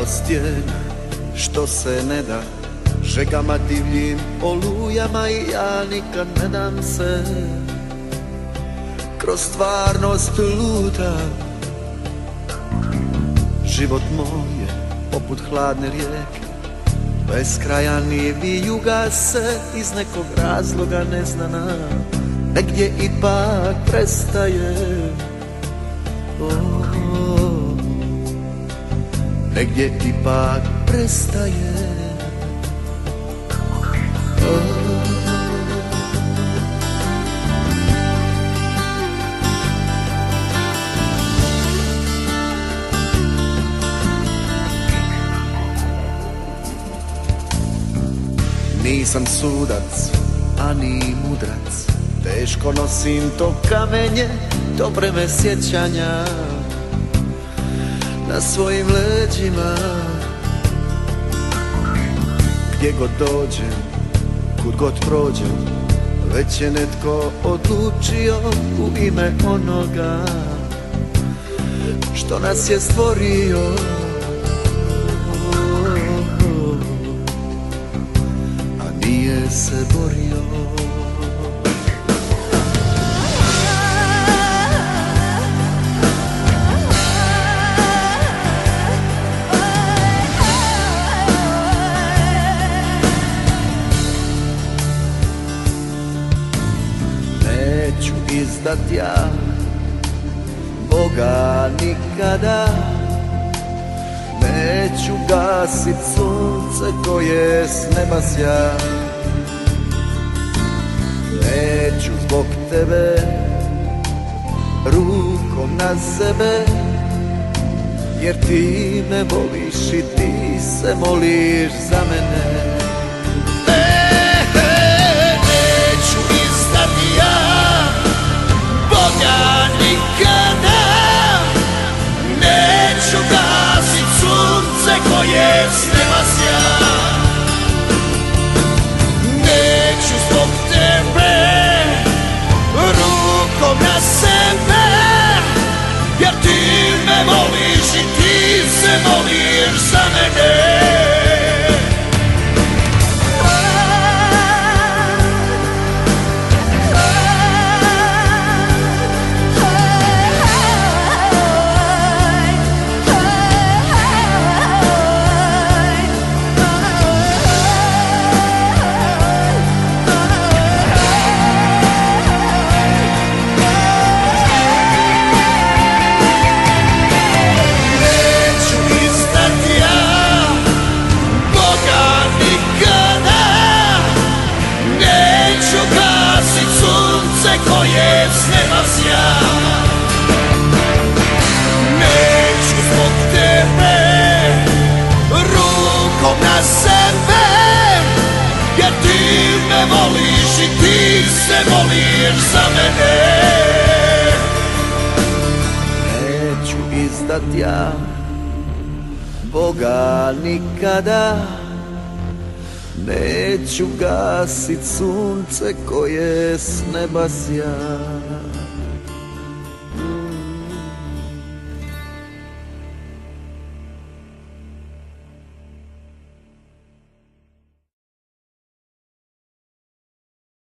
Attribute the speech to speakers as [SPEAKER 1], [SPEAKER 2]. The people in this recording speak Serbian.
[SPEAKER 1] Žalost je što se ne da žegama divljim olujama i ja nikad ne dam se. Kroz stvarnost luta, život moj je poput hladne rijeke, beskrajan i vijuga se iz nekog razloga neznana, negdje ipak prestaje. Negdje ipak prestaje. Nisam sudac, ani mudrac, teško nosim to kamenje, to breme sjećanja na svojim leđima. Gdje god dođem, kud god prođem, već je netko odlučio u ime onoga što nas je stvorio. A nije se borio. Izdat ja Boga nikada, neću gasit sunce koje s neba sja. Neću zbog tebe rukom na sebe, jer ti me voliš i ti se moliš za mene. Neću izdat ja Boga nikada, neću gasit sunce koje s neba sja. Neću zbog tebe rukom na sebe, jer ti me voliš i ti se moliš za mene. Koje s neba sja. Neću zbog tebe rukom na sebe, jer ti me voliš i ti se moliš za mene. Neću izdat ja Boga nikada, neću gasit sunce koje s neba sja.